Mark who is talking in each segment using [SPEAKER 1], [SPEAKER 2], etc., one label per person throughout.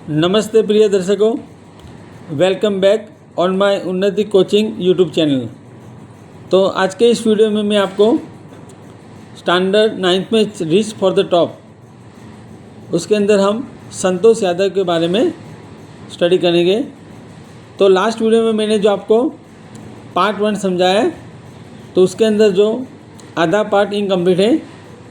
[SPEAKER 1] नमस्ते प्रिय दर्शकों, वेलकम बैक ऑन माय उन्नति कोचिंग यूट्यूब चैनल। तो आज के इस वीडियो में मैं आपको स्टैंडर्ड 9th में रीच फॉर द टॉप उसके अंदर हम संतोष यादव के बारे में स्टडी करेंगे। तो लास्ट वीडियो में मैंने जो आपको पार्ट 1 समझाया है, तो उसके अंदर जो आधा पार्ट इनकम्प्लीट है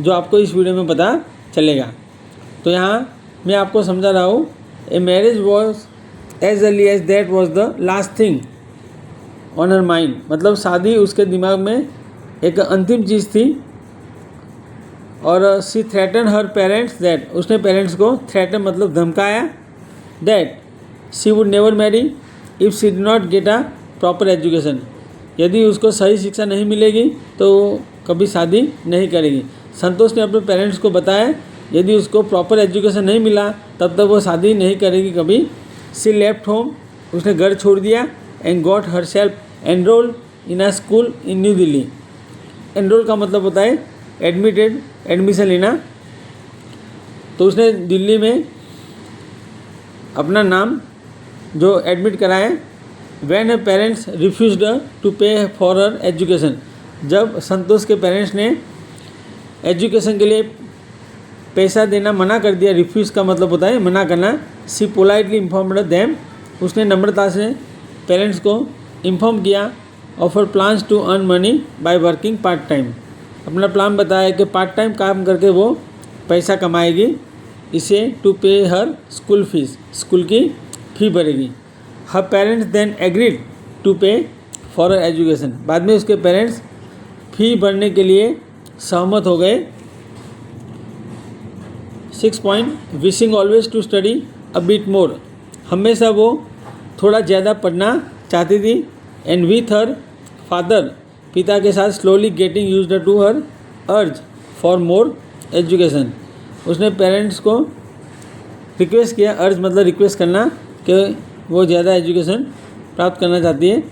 [SPEAKER 1] जो आपको इस वीडियो में पता चलेगा। तो यहाँ मैं आपको समझा रहा हूँ, a marriage was as early as that was the last thing on her mind. मतलब शादी उसके दिमाग में एक अंतिम चीज़ थी। और she threaten her parents that, उसने पेरेंट्स को थ्रेटन मतलब धमकाया, that she would never marry if she did not get a proper education. यदि उसको सही शिक्षा नहीं मिलेगी तो वो कभी शादी नहीं करेगी। संतोष ने अपने पेरेंट्स को बताया यदि उसको प्रॉपर एजुकेशन नहीं मिला तब तक वो शादी नहीं करेगी कभी। सी लेफ्ट होम, उसने घर छोड़ दिया, and got her self enrolled in a school in new Delhi. Enrol का मतलब होता है एडमिटेड, एडमिशन लेना। तो उसने दिल्ली में अपना नाम जो एडमिट कराया। When her parents refused to pay for her education, जब संतोष के पेरेंट्स ने एजुकेशन के लिए पैसा देना मना कर दिया। रिफ्यूज़ का मतलब होता है मना करना। सी पोलाइटली इन्फॉर्म्ड देम, उसने नम्रता से पेरेंट्स को इन्फॉर्म किया। Offer plans to earn money by working part time, अपना प्लान बताया कि पार्ट टाइम काम करके वो पैसा कमाएगी, इसे टू पे हर स्कूल फीस, स्कूल की फ़ी भरेगी। हर parents then agreed to pay for her education, बाद में उसके पेरेंट्स फ़ी भरने के लिए सहमत हो गए। 6 point, wishing always to study a bit more, हमेशा वो थोड़ा ज़्यादा पढ़ना चाहती थी। एंड विथ हर फादर, पिता के साथ slowly getting used to her urge for more education, उसने पेरेंट्स को रिक्वेस्ट किया। अर्ज मतलब रिक्वेस्ट करना कि वो ज़्यादा एजुकेशन प्राप्त करना चाहती है।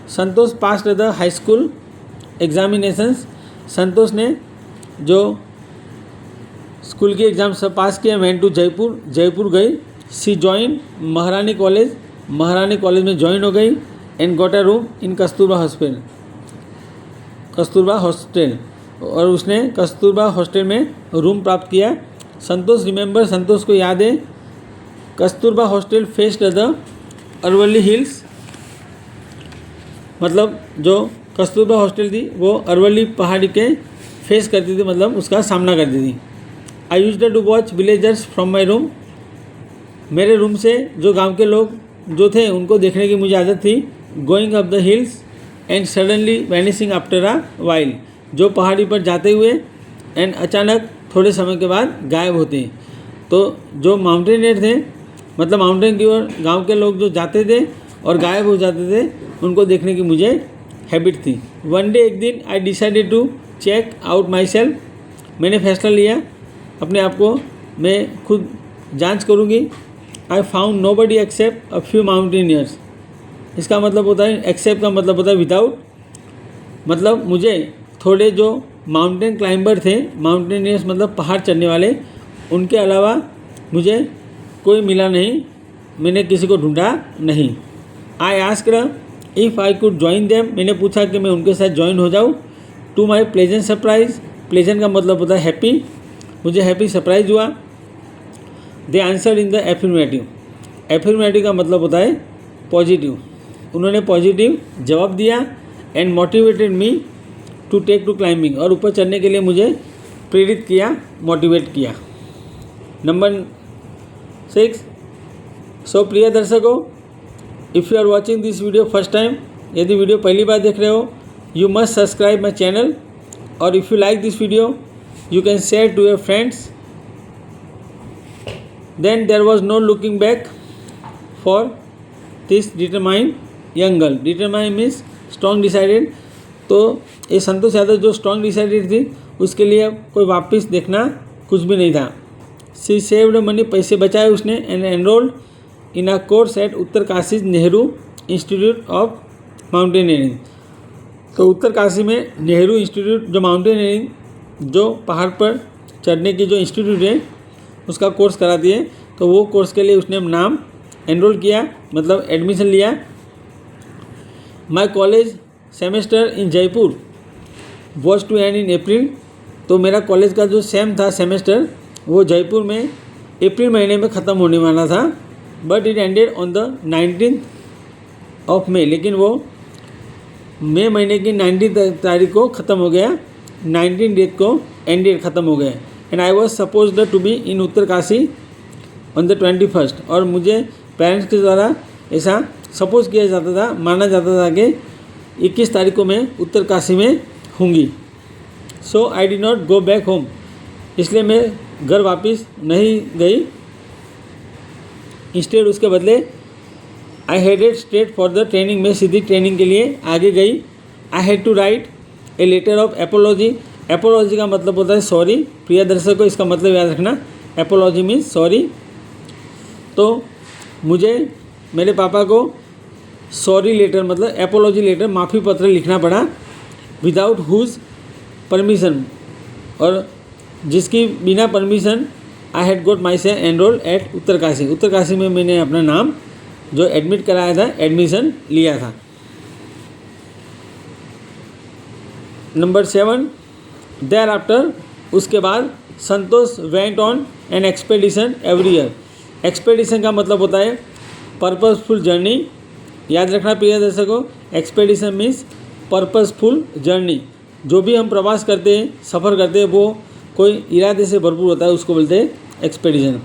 [SPEAKER 1] Santosh passed the high school examinations, Santosh ने जो स्कूल के एग्ज़ाम सब पास किया। वेंट टू जयपुर, जयपुर गई। सी जॉइन महारानी कॉलेज, महारानी कॉलेज में ज्वाइन हो गई। And got a room in Kasturba hostel, Kasturba hostel, और उसने कस्तूरबा हॉस्टल में रूम प्राप्त किया। संतोष रिमेंबर, संतोष को याद है, Kasturba hostel faced the Aravalli hills, मतलब जो कस्तूरबा हॉस्टल थी वो अरवली पहाड़ी के फेस करती थी, मतलब उसका सामना करती थी। I used to watch villagers from my room, मेरे रूम से जो गांव के लोग जो थे उनको देखने की मुझे आदत थी। Going up the hills and suddenly vanishing after a while, जो पहाड़ी पर जाते हुए एंड अचानक थोड़े समय के बाद गायब होते हैं। तो जो माउंटेनियर थे, मतलब माउंटेन की ओर गांव के लोग जो जाते थे और गायब हो जाते थे, उनको देखने की मुझे हैबिट थी। वन डे, एक दिन, I decided to check out myself, मैंने फैसला लिया अपने आप को मैं खुद जांच करूंगी। I found nobody except a few mountaineers, इसका मतलब होता है एक्सेप्ट का मतलब होता है विदाउट, मतलब मुझे थोड़े जो माउंटेन क्लाइंबर थे, माउंटेनियर्स मतलब पहाड़ चढ़ने वाले, उनके अलावा मुझे कोई मिला नहीं, मैंने किसी को ढूंढा नहीं। I asked if I could join them, मैंने पूछा कि मैं उनके साथ ज्वाइन हो जाऊँ। To my pleasant surprise, pleasant का मतलब होता है हैप्पी, मुझे हैप्पी सरप्राइज हुआ। They answer in the affirmative, affirmative का मतलब होता है पॉजिटिव, उन्होंने पॉजिटिव जवाब दिया। And motivated me to take to climbing, और ऊपर चढ़ने के लिए मुझे प्रेरित किया, मोटिवेट किया। नंबर 6, सो प्रिय दर्शकों, if you are watching this video first time, यदि वीडियो पहली बार देख रहे हो, you must subscribe my channel. और if you like this video you can share to your friends. Then there was no looking back for this determined young girl. Determined means strong decided. तो ये संतोष यादव जो strong decided थी, उसके लिए कोई वापस देखना कुछ भी नहीं था। She saved money, पैसे बचाए उसने, and enrolled in a course at Uttarkashi Nehru institute of mountaineering. तो उत्तरकाशी में नेहरू इंस्टीट्यूट जो माउंटेनियरिंग जो पहाड़ पर चढ़ने की जो इंस्टीट्यूट है उसका कोर्स करा दिए। तो वो कोर्स के लिए उसने नाम एनरोल किया, मतलब एडमिशन लिया। My college semester in Jaipur was to end in April. तो मेरा कॉलेज का जो सेम था सेमेस्टर वो जयपुर में अप्रैल महीने में ख़त्म होने वाला था, but it ended on the 19th of May. लेकिन वो मई महीने की 19 तारीख को ख़त्म हो गया, 19 डेट को एंडेड ख़त्म हो गया। And I was supposed to be in Uttarkashi on the 21st। और मुझे पेरेंट्स के द्वारा ऐसा सपोज किया जाता था, माना जाता था कि 21 तारीख को मैं उत्तरकाशी में होंगी। So I did not go back home, इसलिए मैं घर वापस नहीं गई। इंस्टेड उसके बदले I headed straight for the training, में सीधी ट्रेनिंग के लिए आगे गई। I had to write a letter of apology. Apology का मतलब होता है सॉरी। प्रिय दर्शक को इसका मतलब याद रखना, एपोलॉजी मीन्स सॉरी। तो मुझे मेरे पापा को सॉरी लेटर मतलब एपोलॉजी लेटर, माफ़ी पत्र लिखना पड़ा, विदाउट हुज परमिशन, और जिसकी बिना permission I had got myself enrol at Uttarkashi. Uttarkashi में मैंने अपना नाम जो एडमिट कराया था, एडमिशन लिया था। नंबर 7, देयर आफ्टर, उसके बाद Santosh went on an expedition every year. Expedition का मतलब होता है पर्पसफुल जर्नी। याद रखना प्रिय दर्शकों, एक्सपेडिशन मीन्स पर्पसफुल जर्नी। जो भी हम प्रवास करते हैं, सफ़र करते हैं, वो कोई इरादे से भरपूर होता है, उसको बोलते हैं एक्सपेडिशन।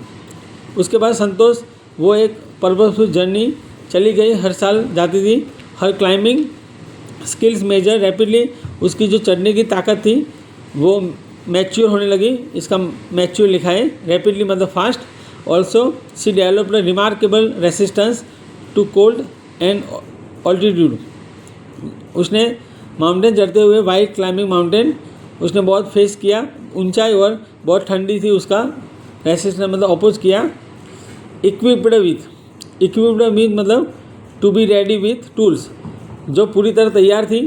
[SPEAKER 1] उसके बाद संतोष वो एक पर्पसफुल जर्नी चली गई, हर साल जाती थी। हर क्लाइंबिंग स्किल्स मेजर रैपिडली, उसकी जो चढ़ने की ताकत थी वो मैच्योर होने लगी। इसका मैच्योर लिखा है, रैपिडली मतलब fast. Also she developed remarkable resistance to cold and altitude. उसने माउंटेन चढ़ते हुए, वाइट क्लाइंबिंग माउंटेन उसने बहुत फेस किया, ऊंचाई और बहुत ठंडी थी, उसका रेसिस्टेंस मतलब अपोज किया। इक्विप्ड विथ मतलब to be ready with tools, जो पूरी तरह तैयार थी।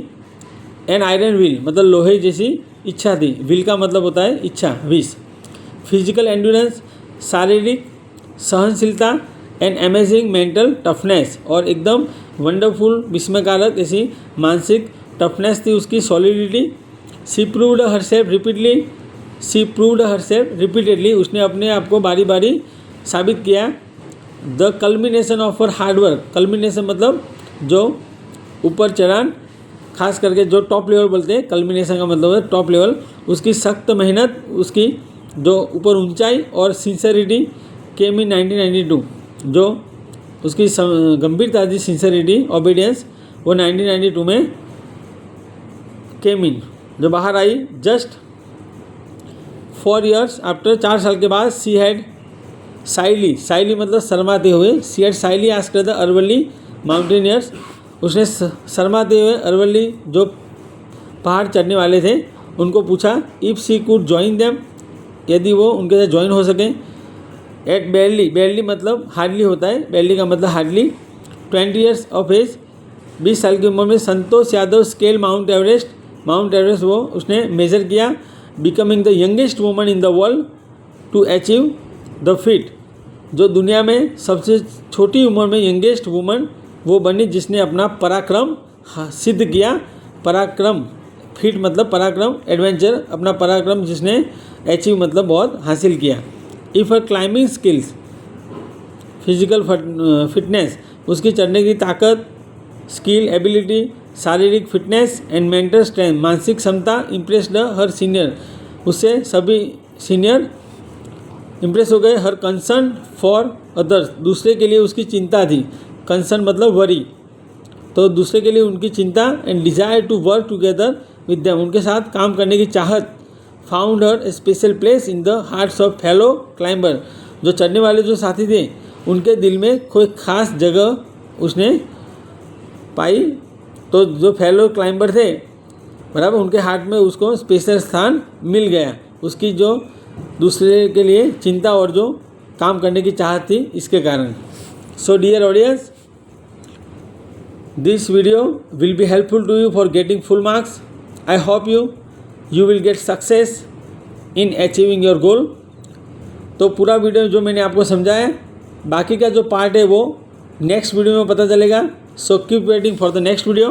[SPEAKER 1] एन आयरन व्हील मतलब लोहे जैसी इच्छा थी, व्हील का मतलब होता है इच्छा, विश। फिजिकल एंड्योरेंस शारीरिक सहनशीलता एंड अमेजिंग मेंटल टफनेस, और एकदम वंडरफुल विस्मयकारक ऐसी मानसिक टफनेस थी उसकी, solidity. She proved herself repeatedly, उसने अपने आप को बारी बारी साबित किया। The culmination of her hard work, culmination मतलब जो ऊपर चढ़ान, खास करके जो टॉप लेवल बोलते हैं, कल्मिनेशन का मतलब है टॉप लेवल, उसकी सख्त मेहनत, उसकी जो ऊपर ऊंचाई और सिंसेरिटी केम इन 1992, जो उसकी गंभीरता थी, सिंसेरिटी, ओबीडियंस, वो 1992 में केम इन, जो बाहर आई। जस्ट 4 years आफ्टर, 4 साल के बाद, शी हैड साइली मतलब शर्माते हुए, she had Saili asked the Aravalli mountaineers, उसने शर्माते हुए अरवली जो पहाड़ चढ़ने वाले थे उनको पूछा, if she could join them, यदि वो उनके साथ ज्वाइन हो सकें। एट बैरली मतलब हार्डली होता है, बैरली का मतलब हार्डली। 20 years ऑफ एज, 20 साल की उम्र में Santosh Yadav scale Mount Everest वो उसने मेज़र किया। Becoming the youngest woman in the world to achieve the feat, जो दुनिया में सबसे छोटी उम्र में यंगेस्ट वुमन वो बनी जिसने अपना पराक्रम सिद्ध किया। पराक्रम, फीट मतलब पराक्रम, एडवेंचर, अपना पराक्रम जिसने अचीव मतलब बहुत हासिल किया। If her climbing skills, physical fitness, उसकी चढ़ने की ताकत, स्किल, एबिलिटी, शारीरिक फिटनेस एंड मेंटल स्ट्रेंथ, मानसिक क्षमता, इम्प्रेस्ड हर सीनियर, उससे सभी सीनियर इम्प्रेस हो गए। हर कंसर्न फॉर अदर्स, दूसरे के लिए उसकी चिंता थी, कंसर्न मतलब वरी, तो दूसरे के लिए उनकी चिंता। And desire to work together with them, उनके साथ काम करने की चाहत। Found her special place in the hearts of fellow climber, जो चढ़ने वाले जो साथी थे उनके दिल में कोई खास जगह उसने पाई। तो जो फेलो क्लाइंबर थे बराबर, उनके हार्ट में उसको स्पेशल स्थान मिल गया, उसकी जो दूसरे के लिए चिंता और जो काम करने की चाहत थी इसके कारण। So dear audience, this video will be helpful to you for getting full marks. I hope you will get success in achieving your goal। तो पूरा वीडियो जो मैंने आपको समझाया है, बाकी का जो पार्ट है वो नेक्स्ट वीडियो में पता चलेगा. So keep waiting for the next video.